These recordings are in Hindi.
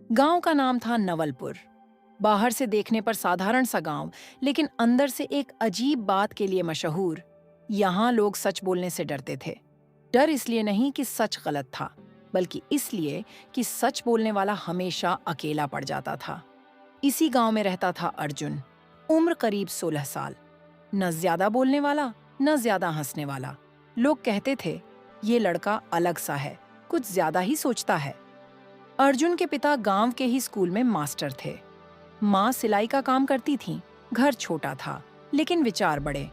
गांव का नाम था नवलपुर। बाहर से देखने पर साधारण सा गांव, लेकिन अंदर से एक अजीब बात के लिए मशहूर। यहाँ लोग सच बोलने से डरते थे। डर इसलिए नहीं कि सच गलत था, बल्कि इसलिए कि सच बोलने वाला हमेशा अकेला पड़ जाता था। इसी गांव में रहता था अर्जुन। उम्र करीब 16 साल। न ज्यादा बोलने वाला, न ज्यादा हंसने वाला। लोग कहते थे, ये लड़का अलग सा है, कुछ ज्यादा ही सोचता है। अर्जुन के पिता गांव के ही स्कूल में मास्टर थे। माँ सिलाई का काम करती थीं। घर छोटा था, लेकिन विचार बड़े।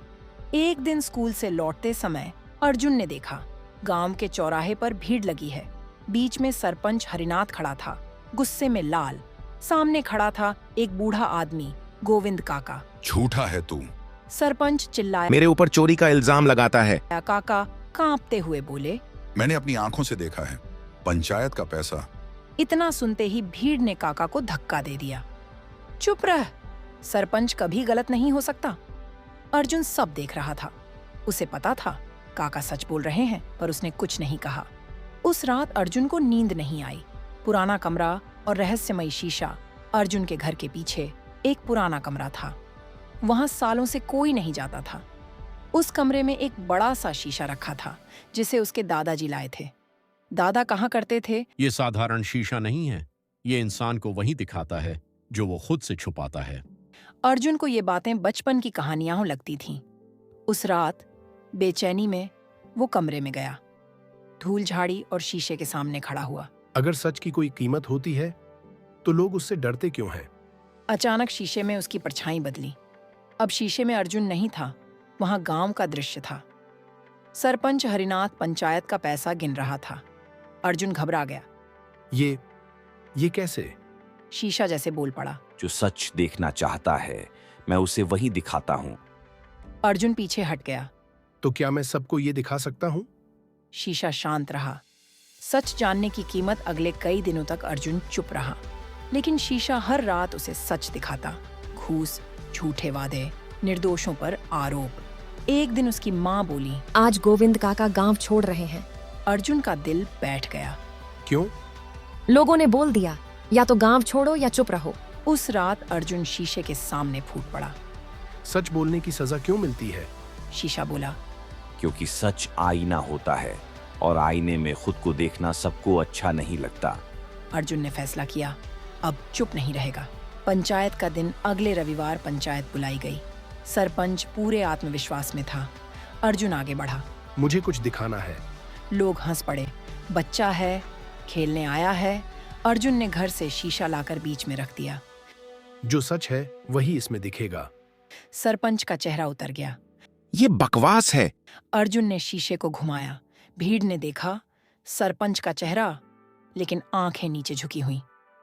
एक दिन स्कूल से लौटते समय अर्जुन ने देखा, गांव के चौराहे पर भीड़ लगी है। बीच में सरपंच हरिनाथ खड़ा था, गुस्से में लाल। सामने खड़ा था एक बूढ़ा आदमी, गोविंद काका। झूठा है तू। सरपंच चिल्लाया। मेरे ऊपर चोरी का इल्जाम लगाता है। काका कांपते हुए बोले, मैंने अपनी आंखों से देखा है, पंचायत का पैसा। इतना सुनते ही भीड़ ने काका को धक्का दे दिया। चुप रह, सरपंच कभी गलत नहीं हो सकता। अर्जुन सब देख रहा था। उसे पता था काका सच बोल रहे हैं, पर उसने कुछ नहीं कहा। उस रात अर्जुन को नींद नहीं आई। पुराना कमरा और रहस्यमयी शीशा। अर्जुन के घर के पीछे एक पुराना कमरा था। वहां सालों से कोई नहीं जाता था। उस कमरे में एक बड़ा सा शीशा रखा था, जिसे उसके दादाजी लाए थे। दादा कहा करते थे, ये साधारण शीशा नहीं है, ये इंसान को वही दिखाता है जो वो खुद से छुपाता है। अर्जुन को ये बातें बचपन की कहानियां लगती थीं। उस रात बेचैनी में वो कमरे में गया, धूल झाड़ी और शीशे के सामने खड़ा हुआ। अगर सच की कोई कीमत होती है तो लोग उससे डरते क्यों हैं? अचानक शीशे में उसकी परछाई बदली। अब शीशे में अर्जुन नहीं था, वहां गांव का दृश्य था। सरपंच हरिनाथ पंचायत का पैसा गिन रहा था। अर्जुन घबरा गया। ये कैसे? शीशा जैसे बोल पड़ा। जो सच देखना चाहता है, मैं उसे वही दिखाता हूँ। अर्जुन पीछे हट गया। तो क्या मैं सबको ये दिखा सकता हूँ? शीशा शांत रहा। सच जानने की कीमत अगले कई दिनों तक अर्जुन चुप रहा, लेकिन शीशा हर रात उसे सच दिखाता। घूस, झूठे वादे, निर्दोषों पर आरोप। एक दिन उसकी माँ बोली, आज गोविंद काका गांव छोड़ रहे हैं। अर्जुन का दिल बैठ गया। क्यों? लोगों ने बोल दिया, या तो गांव छोड़ो या चुप रहो। उस रात अर्जुन शीशे के सामने फूट पड़ा। सच बोलने की सजा क्यों मिलती है? शीशा बोला, क्योंकि सच आईना होता है और आईने में खुद को देखना सबको अच्छा नहीं लगता। अर्जुन ने फैसला किया, अब चुप नहीं रहेगा। पंचायत का दिन अगले रविवार पंचायत बुलाई गई। सरपंच पूरे आत्मविश्वास में था। अर्जुन आगे बढ़ा। मुझे कुछ दिखाना है। लोग हंस पड़े। बच्चा है, खेलने आया है। अर्जुन ने घर से शीशा लाकर बीच में रख दिया। जो सच है वही इसमें दिखेगा। सरपंच का चेहरा उतर गया। ये बकवास है। अर्जुन ने शीशे को घुमाया। भीड़ ने देखा सरपंच का चेहरा, लेकिन आंखें नीचे झुकी हुई।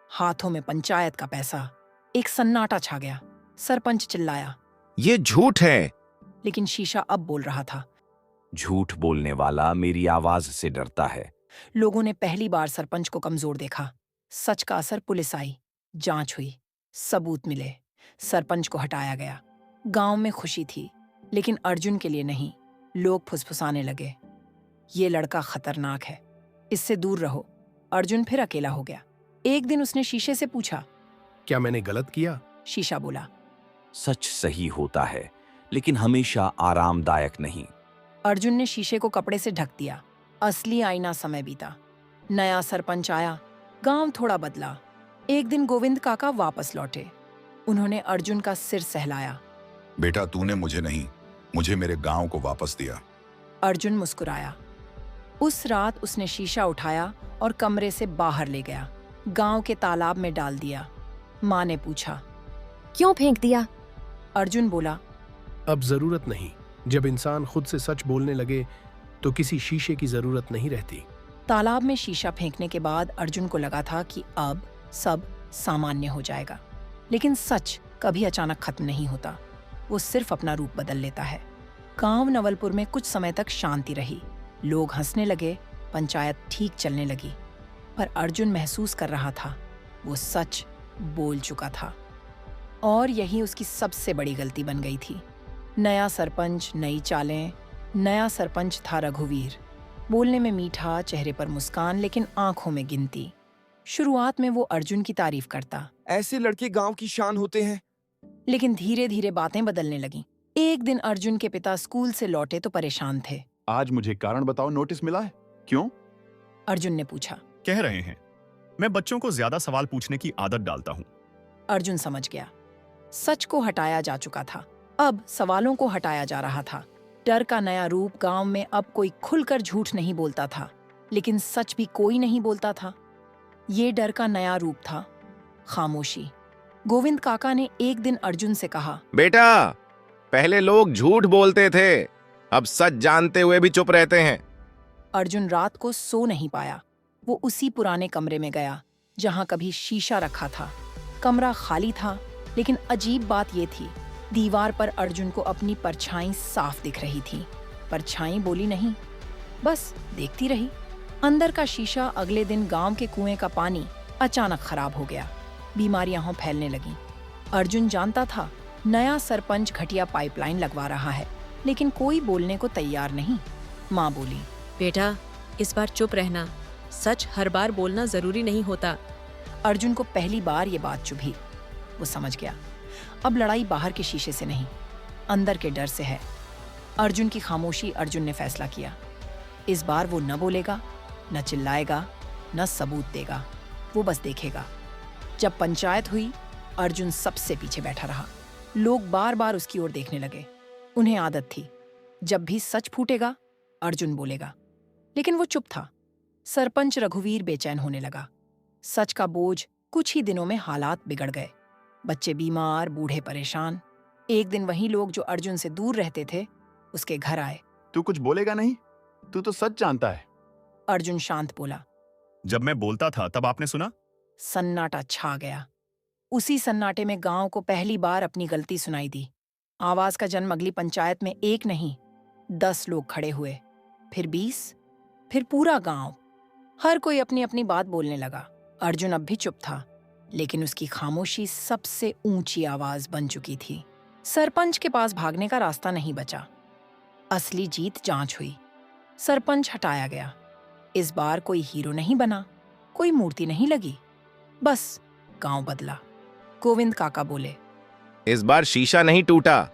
हाथों में पंचायत का पैसा। एक सन्नाटा छा गया। सरपंच चिल्लाया, ये झूठ है। लेकिन शीशा अब बोल रहा था। झूठ बोलने वाला मेरी आवाज से डरता है। लोगों ने पहली बार सरपंच को कमजोर देखा। सच का असर। पुलिस आई, जांच हुई, सबूत मिले। सरपंच को हटाया गया। गांव में खुशी थी, लेकिन अर्जुन के लिए नहीं। लोग फुसफुसाने लगे, ये लड़का खतरनाक है, इससे दूर रहो। अर्जुन फिर अकेला हो गया। एक दिन उसने शीशे से पूछा, क्या मैंने गलत किया? शीशा बोला, सच सही होता है, लेकिन हमेशा आरामदायक नहीं। अर्जुन ने शीशे को कपड़े से ढक दिया। असली आईना। समय बीता। नया सरपंच आया। गांव थोड़ा बदला। एक दिन गोविंद काका वापस लौटे। उन्होंने अर्जुन का सिर सहलाया। बेटा, तूने मुझे नहीं, मुझे मेरे गांव को वापस दिया। अर्जुन मुस्कुराया। उस रात उसने शीशा उठाया और कमरे से बाहर ले गया। गांव के तालाब में डाल दिया। माँ ने पूछा, क्यों फेंक दिया? अर्जुन बोला, अब जरूरत नहीं। जब इंसान खुद से सच बोलने लगे तो किसी शीशे की जरूरत नहीं रहती। तालाब में शीशा फेंकने के बाद अर्जुन को लगा था कि अब सब सामान्य हो जाएगा। लेकिन सच कभी अचानक खत्म नहीं होता, वो सिर्फ अपना रूप बदल लेता है। गांव नवलपुर में कुछ समय तक शांति रही। लोग हंसने लगे, पंचायत ठीक चलने लगी। पर अर्जुन महसूस कर रहा था, वो सच बोल चुका था। और यही उसकी सबसे बड़ी गलती बन गई थी। नया सरपंच, नई चालें। नया सरपंच था रघुवीर। बोलने में मीठा, चेहरे पर मुस्कान, लेकिन आंखों में गिनती। शुरुआत में वो अर्जुन की तारीफ करता, ऐसे लड़के गांव की शान होते हैं। लेकिन धीरे धीरे बातें बदलने लगीं। एक दिन अर्जुन के पिता स्कूल से लौटे तो परेशान थे। आज मुझे कारण बताओ, नोटिस मिला है? क्यों? अर्जुन ने पूछा। कह रहे हैं मैं बच्चों को ज्यादा सवाल पूछने की आदत डालता हूँ। अर्जुन समझ गया, सच को हटाया जा चुका था, अब सवालों को हटाया जा रहा था। डर का नया रूप गांव में अब कोई खुलकर झूठ नहीं बोलता था, लेकिन सच भी कोई नहीं बोलता था। ये डर का नया रूप था खामोशी। गोविंद काका ने एक दिन अर्जुन से कहा, बेटा, पहले लोग झूठ बोलते थे, अब सच जानते हुए भी चुप रहते हैं। अर्जुन रात को सो नहीं पाया। वो उसी पुराने कमरे में गया जहां कभी शीशा रखा था। कमरा खाली था, लेकिन अजीब बात ये थी, दीवार पर अर्जुन को अपनी परछाई साफ दिख रही थी। परछाई बोली नहीं, बस देखती रही। अंदर का शीशा। अगले दिन गांव के कुएं का पानी अचानक खराब हो गया। बीमारियां फैलने लगीं। अर्जुन जानता था नया सरपंच घटिया पाइपलाइन लगवा रहा है, लेकिन कोई बोलने को तैयार नहीं। माँ बोली, बेटा, इस बार चुप रहना, सच हर बार बोलना जरूरी नहीं होता। अर्जुन को पहली बार ये बात चुभी। वो समझ गया, अब लड़ाई बाहर के शीशे से नहीं, अंदर के डर से है। अर्जुन की खामोशी। अर्जुन ने फैसला किया, इस बार वो न बोलेगा, न चिल्लाएगा, न सबूत देगा, वो बस देखेगा। जब पंचायत हुई, अर्जुन सबसे पीछे बैठा रहा। लोग बार बार उसकी ओर देखने लगे। उन्हें आदत थी, जब भी सच फूटेगा अर्जुन बोलेगा, लेकिन वो चुप था। सरपंच रघुवीर बेचैन होने लगा। सच का बोझ। कुछ ही दिनों में हालात बिगड़ गए। बच्चे बीमार, बूढ़े परेशान। एक दिन वही लोग जो अर्जुन से दूर रहते थे उसके घर आए। तू कुछ बोलेगा नहीं? तू तो सच जानता है। अर्जुन शांत बोला, जब मैं बोलता था तब आपने सुना? सन्नाटा छा गया। उसी सन्नाटे में गांव को पहली बार अपनी गलती सुनाई दी। आवाज का जन्म अगली पंचायत में एक नहीं 10 लोग खड़े हुए, फिर 20, फिर पूरा गांव। हर कोई अपनी अपनी बात बोलने लगा। अर्जुन अब भी चुप था, लेकिन उसकी खामोशी सबसे ऊंची आवाज बन चुकी थी। सरपंच के पास भागने का रास्ता नहीं बचा। असली जीत जांच हुई। सरपंच हटाया गया। इस बार कोई हीरो नहीं बना, कोई मूर्ति नहीं लगी, बस गांव बदला। गोविंद काका बोले, इस बार शीशा नहीं टूटा,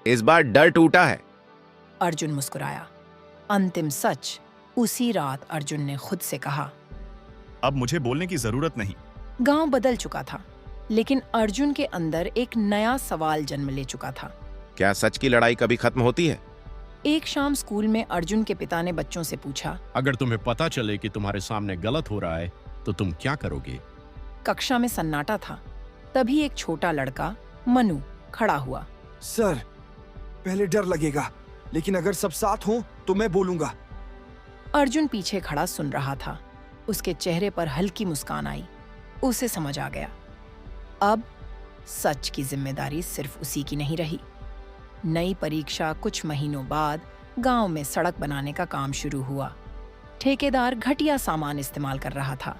इस बार डर टूटा है। अर्जुन मुस्कुराया। अंतिम सच। उसी रात अर्जुन ने खुद से कहा, अब मुझे बोलने की जरूरत नहीं। गांव बदल चुका था, लेकिन अर्जुन के अंदर एक नया सवाल जन्म ले चुका था। क्या सच की लड़ाई कभी खत्म होती है? एक शाम स्कूल में अर्जुन के पिता ने बच्चों से पूछा, अगर तुम्हें पता चले कि तुम्हारे सामने गलत हो रहा है तो तुम क्या करोगे? कक्षा में सन्नाटा था। तभी एक छोटा लड़का मनु खड़ा हुआ। सर, पहले डर लगेगा, लेकिन अगर सब साथ हों तो मैं बोलूंगा। अर्जुन पीछे खड़ा सुन रहा था। उसके चेहरे पर हल्की मुस्कान आई। उसे समझ आ गया, अब सच की जिम्मेदारी सिर्फ उसी की नहीं रही। नई परीक्षा। कुछ महीनों बाद गांव में सड़क बनाने का काम शुरू हुआ। ठेकेदार घटिया सामान इस्तेमाल कर रहा था।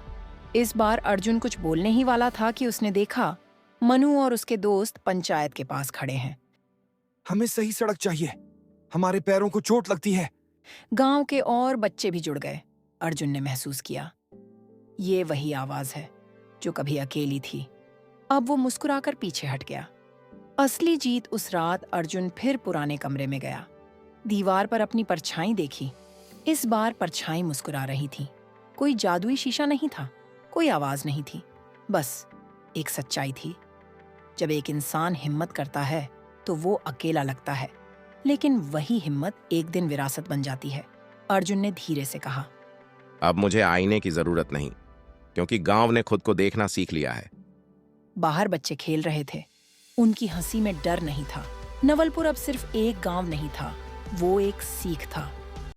इस बार अर्जुन कुछ बोलने ही वाला था कि उसने देखा मनु और उसके दोस्त पंचायत के पास खड़े हैं। हमें सही सड़क चाहिए, हमारे पैरों को चोट लगती है। गांव के और बच्चे भी जुड़ गए। अर्जुन ने महसूस किया, ये वही आवाज है जो कभी अकेली थी। अब वो मुस्कुराकर पीछे हट गया। असली जीत उस रात। अर्जुन फिर पुराने कमरे में गया। दीवार पर अपनी परछाई देखी। इस बार परछाई मुस्कुरा रही थी। कोई जादुई शीशा नहीं था, कोई आवाज नहीं थी, बस एक सच्चाई थी। जब एक इंसान हिम्मत करता है तो वो अकेला लगता है, लेकिन वही हिम्मत एक दिन विरासत बन जाती है। अर्जुन ने धीरे से कहा, अब मुझे आईने की जरूरत नहीं, क्योंकि गांव ने खुद को देखना सीख लिया है। बाहर बच्चे खेल रहे थे। उनकी हंसी में डर नहीं था। नवलपुर अब सिर्फ एक गांव नहीं था, वो एक सीख था।